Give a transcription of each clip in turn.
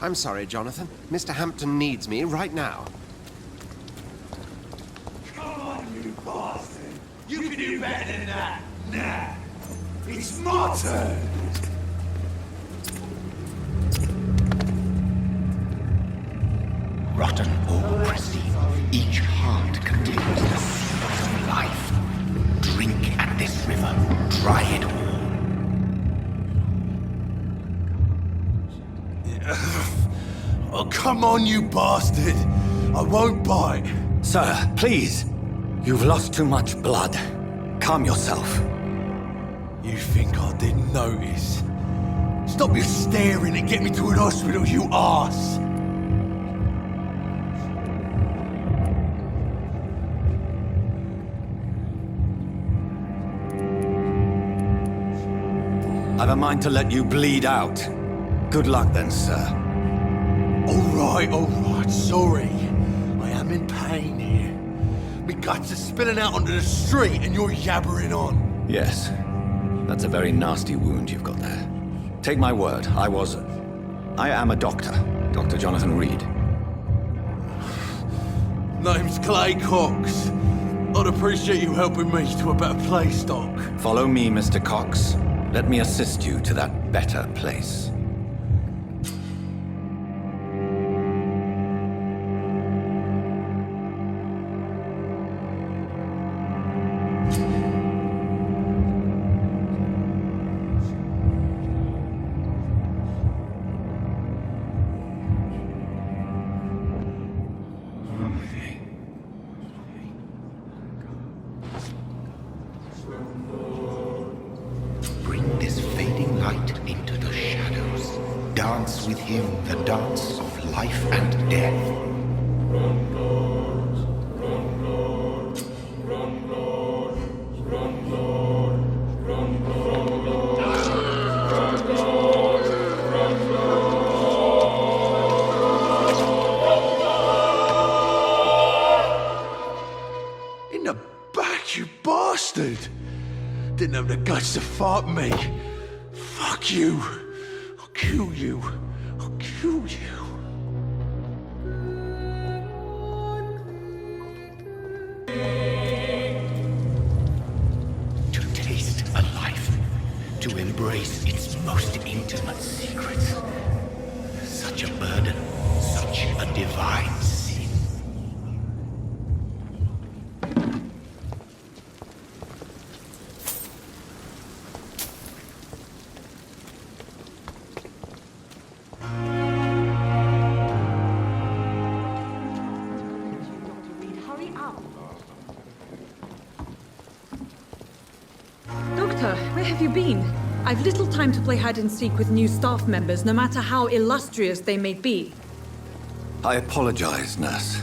I'm sorry, Jonathan. Mr. Hampton needs me right now. Come on, you bastard! You can do better than that! Nah! It's my turn! Rotten or pristine, each heart contains the seeds of life. Drink at this river, try it all. Oh, come on, you bastard! I won't bite! Sir, please. You've lost too much blood. Calm yourself. You think I didn't notice? Stop your staring and get me to an hospital, you arse! I've a mind to let you bleed out. Good luck then, sir. Alright, sorry. I am in pain here. My guts are spilling out onto the street and you're yabbering on. Yes. That's a very nasty wound you've got there. Take my word, I am a doctor. Dr. Jonathan Reed. Name's Clay Cox. I'd appreciate you helping me to a better place, Doc. Follow me, Mr. Cox. Let me assist you to that better place. Bring this fading light into the shadows. Dance with him the dance of life and death. In the back, you bastard! Didn't have the guts to fight me. Fuck you. I'll kill you. I'll kill you. To taste a life, to embrace its most intimate secrets. Such a burden, such a divine sin. Doctor, where have you been? I've little time to play hide and seek with new staff members, no matter how illustrious they may be. I apologize, nurse.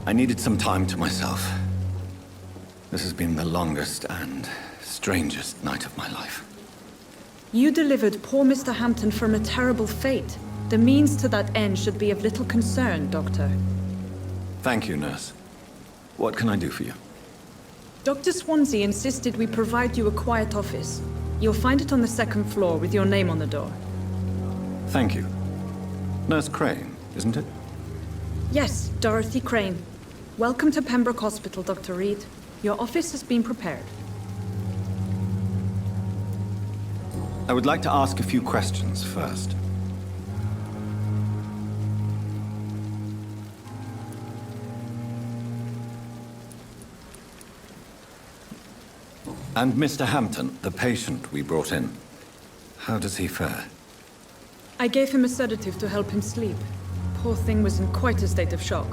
I needed some time to myself. This has been the longest and strangest night of my life. You delivered poor Mr. Hampton from a terrible fate. The means to that end should be of little concern, Doctor. Thank you, nurse. What can I do for you? Dr. Swansea insisted we provide you a quiet office. You'll find it on the second floor with your name on the door. Thank you. Nurse Crane, isn't it? Yes, Dorothy Crane. Welcome to Pembroke Hospital, Dr. Reed. Your office has been prepared. I would like to ask a few questions first. And Mr. Hampton, the patient we brought in, how does he fare? I gave him a sedative to help him sleep. Poor thing was in quite a state of shock.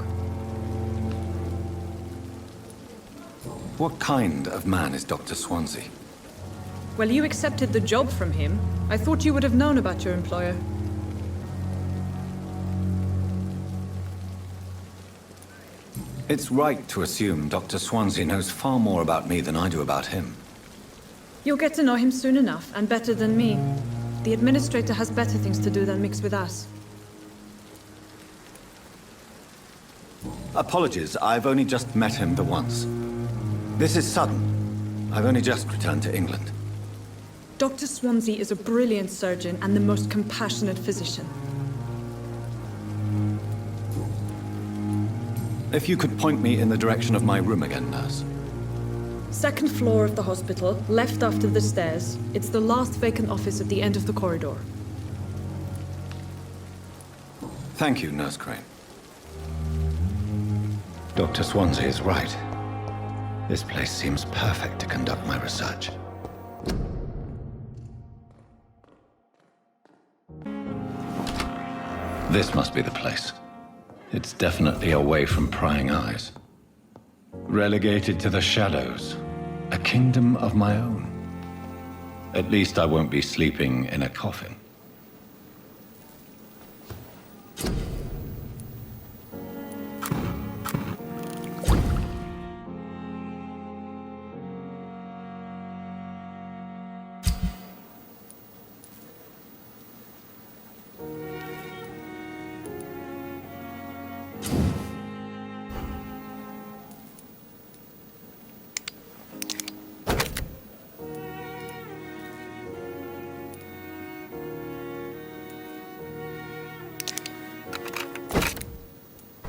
What kind of man is Dr. Swansea? Well, you accepted the job from him. I thought you would have known about your employer. It's right to assume Dr. Swansea knows far more about me than I do about him. You'll get to know him soon enough, and better than me. The administrator has better things to do than mix with us. Apologies, I've only just met him the once. This is sudden. I've only just returned to England. Dr. Swansea is a brilliant surgeon and the most compassionate physician. If you could point me in the direction of my room again, nurse. Second floor of the hospital, left after the stairs. It's the last vacant office at the end of the corridor. Thank you, Nurse Crane. Dr. Swansea is right. This place seems perfect to conduct my research. This must be the place. It's definitely away from prying eyes. Relegated to the shadows. A kingdom of my own. At least I won't be sleeping in a coffin.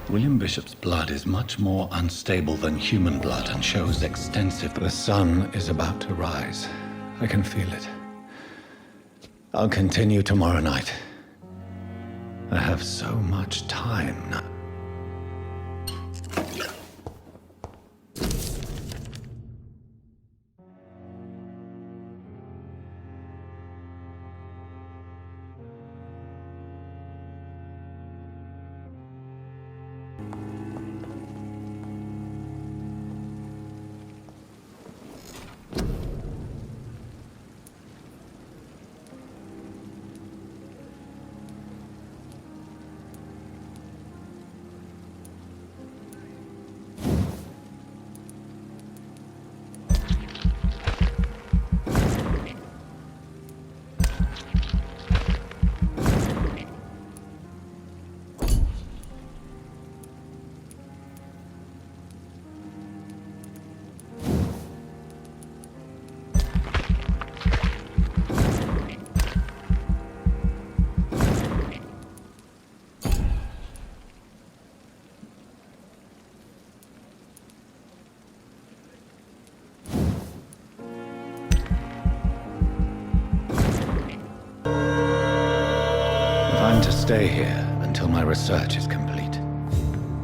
William Bishop's blood is much more unstable than human blood and shows extensive... The sun is about to rise. I can feel it. I'll continue tomorrow night. I have so much time now. Stay here until my research is complete.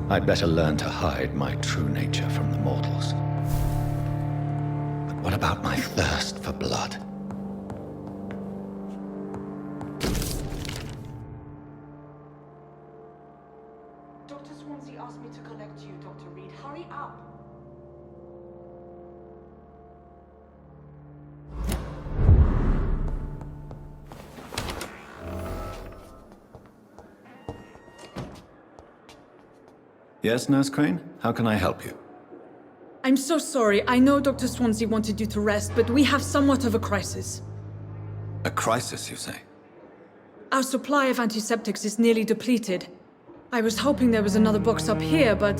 I'd better learn to hide my true nature from the mortals. But what about my thirst for blood? Dr. Swansea asked me to collect you, Dr. Reed. Hurry up! Yes, Nurse Crane? How can I help you? I'm so sorry. I know Dr. Swansea wanted you to rest, but we have somewhat of a crisis. A crisis, you say? Our supply of antiseptics is nearly depleted. I was hoping there was another box up here, but...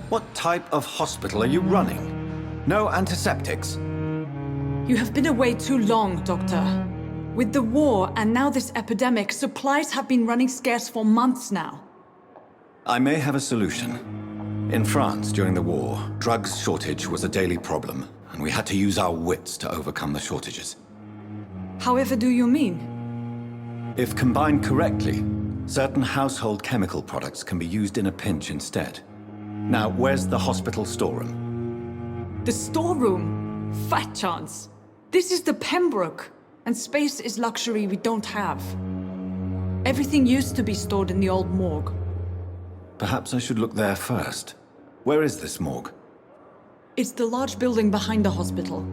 What type of hospital are you running? No antiseptics? You have been away too long, Doctor. With the war and now this epidemic, supplies have been running scarce for months now. I may have a solution. In France, during the war, drugs shortage was a daily problem, and we had to use our wits to overcome the shortages. However do you mean? If combined correctly, certain household chemical products can be used in a pinch instead. Now, where's the hospital storeroom? The storeroom? Fat chance. This is the Pembroke, and space is luxury we don't have. Everything used to be stored in the old morgue. Perhaps I should look there first. Where is this morgue? It's the large building behind the hospital.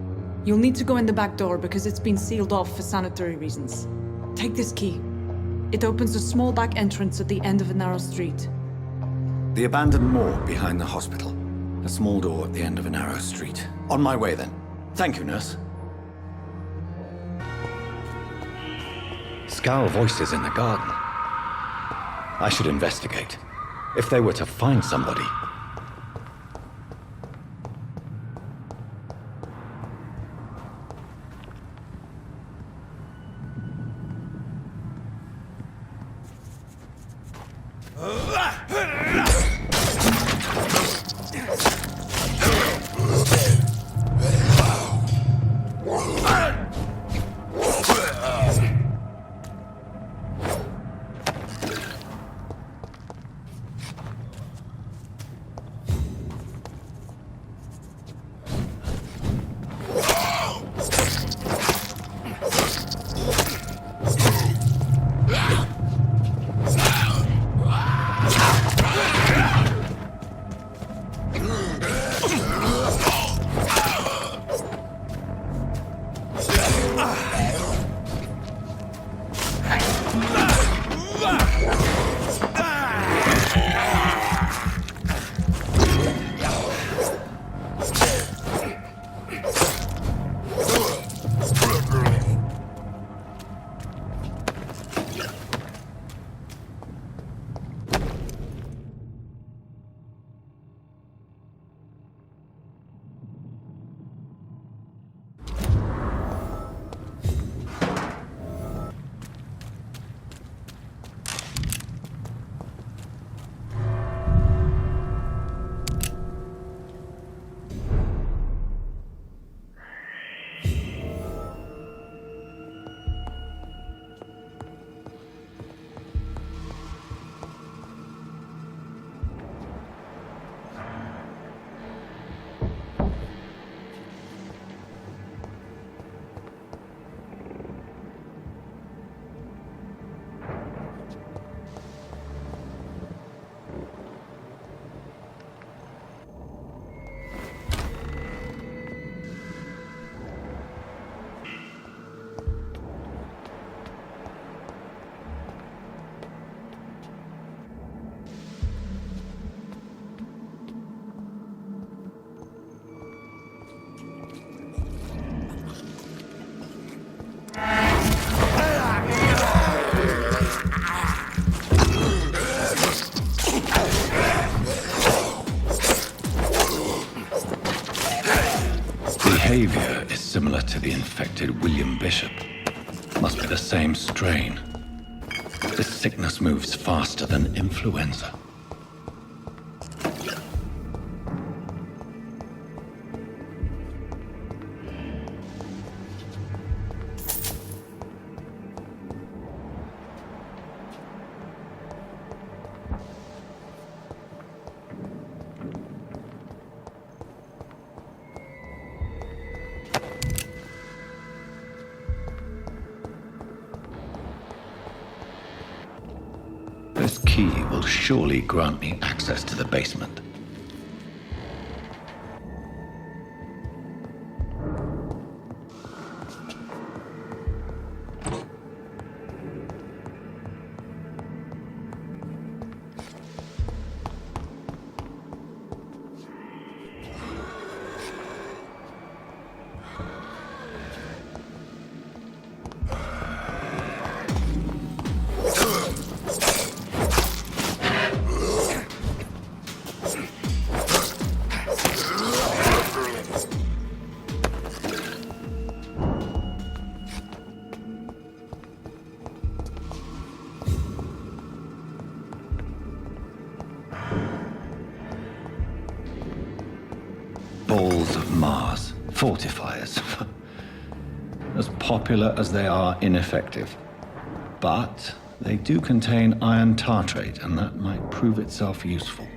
You'll need to go in the back door because it's been sealed off for sanitary reasons. Take this key. It opens a small back entrance at the end of a narrow street. The abandoned morgue behind the hospital. A small door at the end of a narrow street. On my way then. Thank you, nurse. Scowl voices in the garden. I should investigate. If they were to find somebody. behavior is similar to the infected William Bishop. Must be the same strain. This sickness moves faster than influenza. This key will surely grant me access to the basement. Balls of Mars, fortifiers. As popular as they are ineffective. But they do contain iron tartrate, and that might prove itself useful.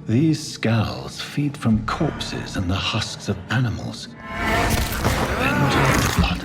These scowls feed from corpses and the husks of animals. Revenge of the blood.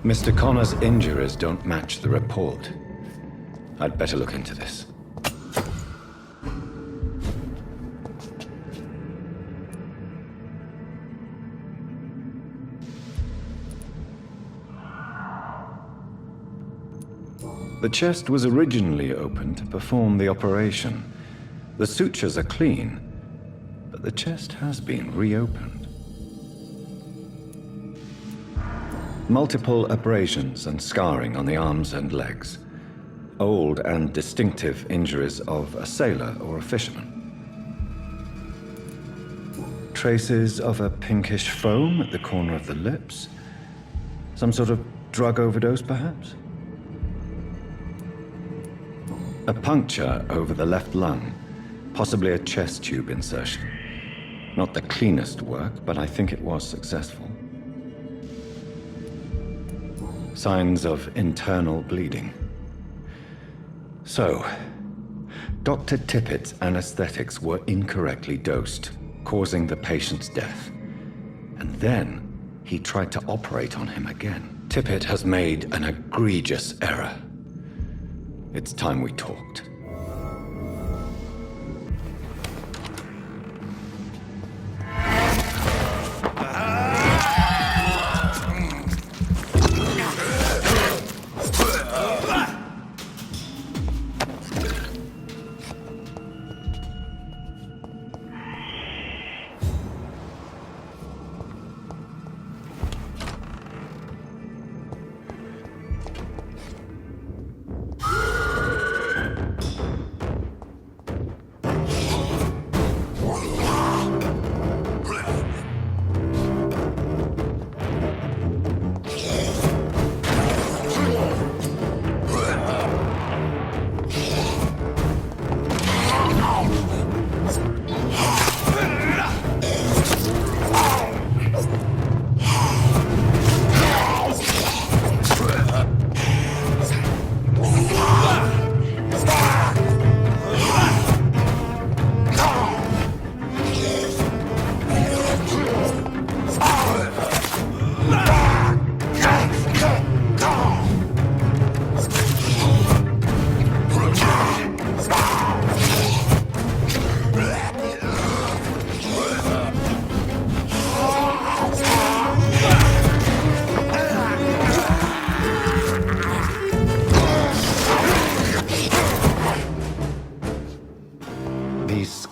Mr. Connor's injuries don't match the report. I'd better look into this. The chest was originally opened to perform the operation. The sutures are clean, but the chest has been reopened. Multiple abrasions and scarring on the arms and legs. Old and distinctive injuries of a sailor or a fisherman. Traces of a pinkish foam at the corner of the lips. Some sort of drug overdose, perhaps? A puncture over the left lung. Possibly a chest tube insertion. Not the cleanest work, but I think it was successful. Signs of internal bleeding. So, Dr. Tippett's anesthetics were incorrectly dosed, causing the patient's death. And then, he tried to operate on him again. Tippett has made an egregious error. It's time we talked.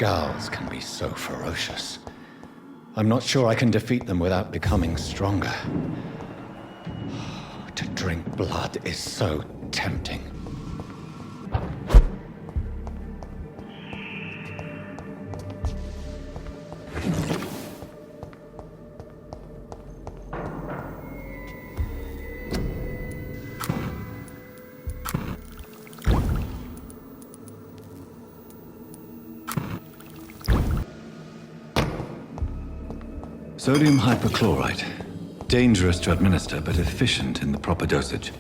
Skals can be so ferocious. I'm not sure I can defeat them without becoming stronger. To drink blood is so tempting. Sodium hypochlorite. Dangerous to administer, but efficient in the proper dosage.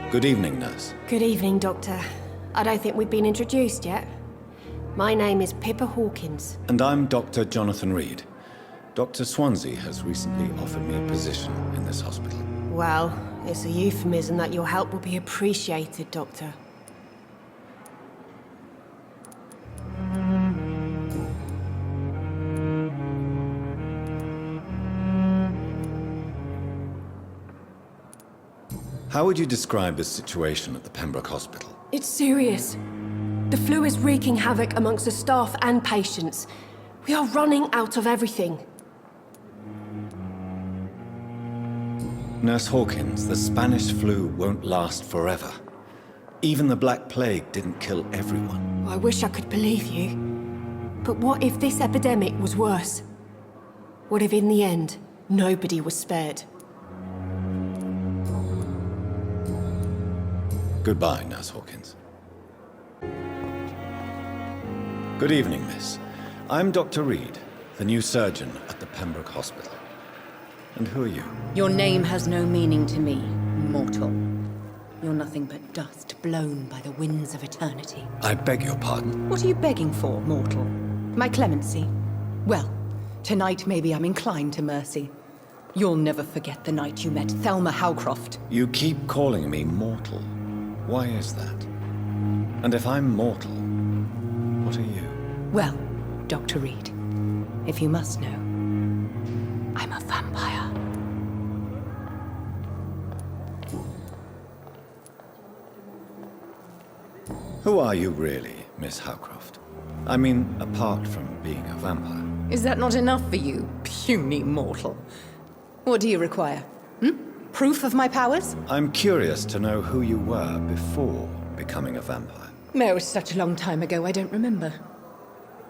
Good evening, nurse. Good evening, Doctor. I don't think we've been introduced yet. My name is Pippa Hawkins. And I'm Dr. Jonathan Reed. Dr. Swansea has recently offered me a position in this hospital. Well, it's a euphemism that your help will be appreciated, Doctor. How would you describe the situation at the Pembroke Hospital? It's serious. The flu is wreaking havoc amongst the staff and patients. We are running out of everything. Nurse Hawkins, the Spanish flu won't last forever. Even the Black Plague didn't kill everyone. I wish I could believe you. But what if this epidemic was worse? What if in the end, nobody was spared? Goodbye, Nurse Hawkins. Good evening, miss. I'm Dr. Reed, the new surgeon at the Pembroke Hospital. And who are you? Your name has no meaning to me, mortal. You're nothing but dust blown by the winds of eternity. I beg your pardon. What are you begging for, mortal? My clemency? Well, tonight maybe I'm inclined to mercy. You'll never forget the night you met Thelma Howcroft. You keep calling me mortal. Why is that? And if I'm mortal, what are you? Well, Dr. Reed, if you must know, I'm a vampire. Who are you really, Miss Howcroft? I mean, apart from being a vampire. Is that not enough for you, puny mortal? What do you require? Proof of my powers? I'm curious to know who you were before becoming a vampire. It was such a long time ago, I don't remember.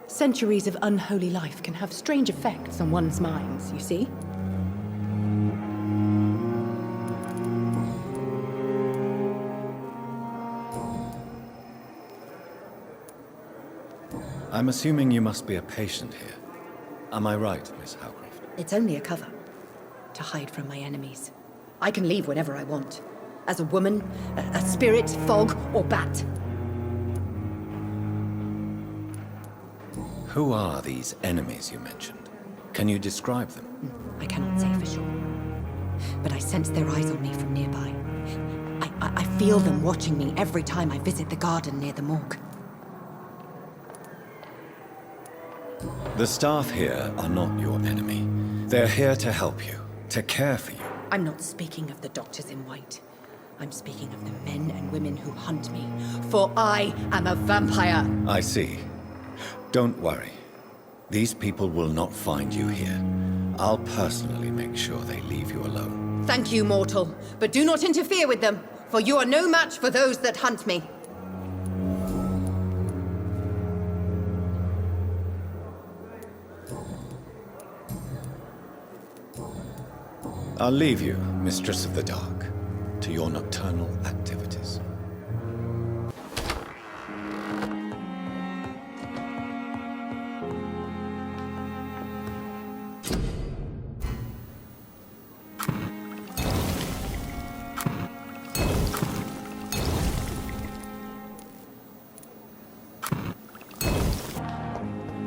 Centuries of unholy life can have strange effects on one's minds, you see? I'm assuming you must be a patient here. Am I right, Miss Howcroft? It's only a cover. To hide from my enemies. I can leave whenever I want. As a woman, a spirit, fog, or bat. Who are these enemies you mentioned? Can you describe them? I cannot say for sure. But I sense their eyes on me from nearby. I feel them watching me every time I visit the garden near the morgue. The staff here are not your enemy. They're here to help you, to care for you. I'm not speaking of the doctors in white. I'm speaking of the men and women who hunt me, for I am a vampire. I see. Don't worry. These people will not find you here. I'll personally make sure they leave you alone. Thank you, mortal, but do not interfere with them, for you are no match for those that hunt me. I'll leave you, Mistress of the Dark, to your nocturnal activities.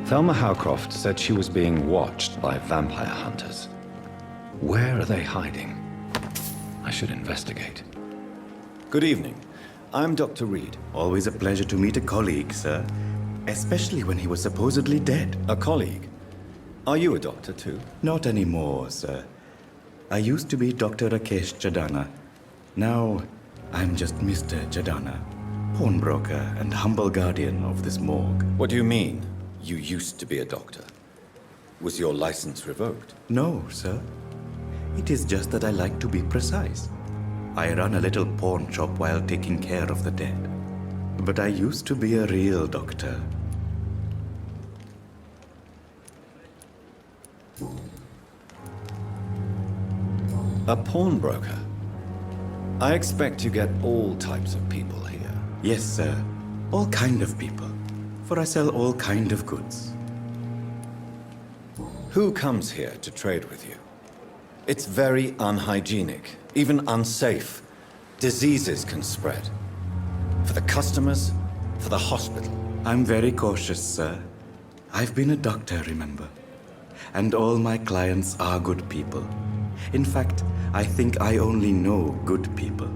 Thelma Howcroft said she was being watched by vampire hunters. Where are they hiding? I should investigate. Good evening. I'm Dr. Reed. Always a pleasure to meet a colleague, sir. Especially when he was supposedly dead. A colleague? Are you a doctor too? Not anymore, sir. I used to be Dr. Rakesh Jadana. Now, I'm just Mr. Jadana, pawnbroker and humble guardian of this morgue. What do you mean? You used to be a doctor. Was your license revoked? No, sir. It is just that I like to be precise. I run a little pawn shop while taking care of the dead. But I used to be a real doctor. A pawnbroker? I expect you get all types of people here. Yes, sir. All kind of people. For I sell all kind of goods. Who comes here to trade with you? It's very unhygienic, even unsafe. Diseases can spread. For the customers, for the hospital. I'm very cautious, sir. I've been a doctor, remember? And all my clients are good people. In fact, I think I only know good people.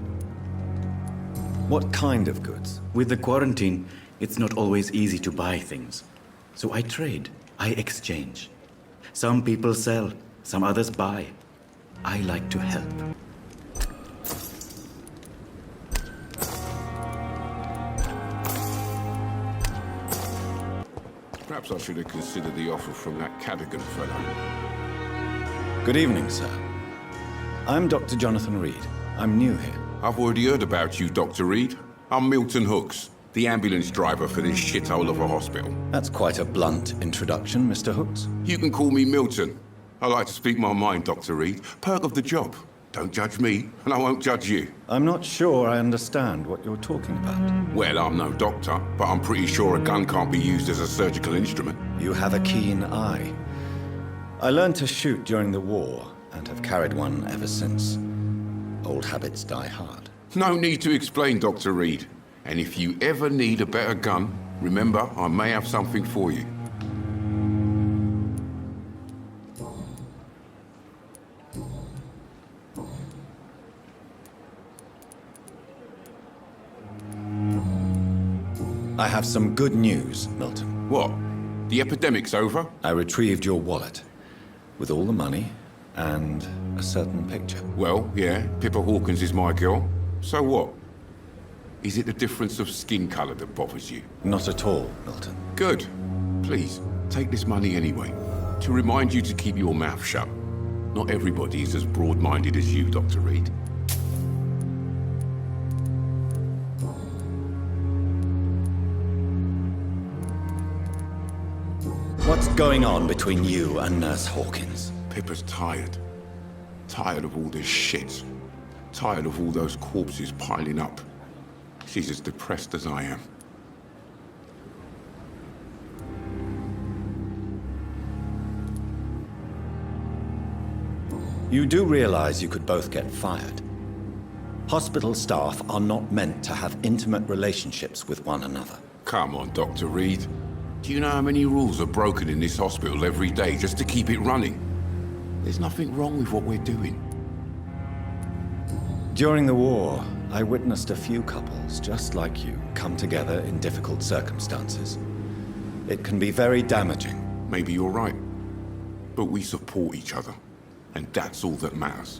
What kind of goods? With the quarantine, it's not always easy to buy things. So I trade, I exchange. Some people sell, some others buy. I like to help. Perhaps I should have considered the offer from that Cadogan fellow. Good evening, sir. I'm Dr. Jonathan Reed. I'm new here. I've already heard about you, Dr. Reed. I'm Milton Hooks, the ambulance driver for this shithole of a hospital. That's quite a blunt introduction, Mr. Hooks. You can call me Milton. I like to speak my mind, Dr. Reed. Perk of the job. Don't judge me, and I won't judge you. I'm not sure I understand what you're talking about. Well, I'm no doctor, but I'm pretty sure a gun can't be used as a surgical instrument. You have a keen eye. I learned to shoot during the war, and have carried one ever since. Old habits die hard. No need to explain, Dr. Reed. And if you ever need a better gun, remember, I may have something for you. I have some good news, Milton. What? The epidemic's over? I retrieved your wallet, with all the money and a certain picture. Well, yeah, Pippa Hawkins is my girl. So what? Is it the difference of skin color that bothers you? Not at all, Milton. Good. Please, take this money anyway. To remind you to keep your mouth shut. Not everybody is as broad-minded as you, Dr. Reed. What's going on between you and Nurse Hawkins? Pippa's tired. Tired of all this shit. Tired of all those corpses piling up. She's as depressed as I am. You do realize you could both get fired. Hospital staff are not meant to have intimate relationships with one another. Come on, Dr. Reed. Do you know how many rules are broken in this hospital every day just to keep it running? There's nothing wrong with what we're doing. During the war, I witnessed a few couples, just like you, come together in difficult circumstances. It can be very damaging. Maybe you're right. But we support each other, and that's all that matters.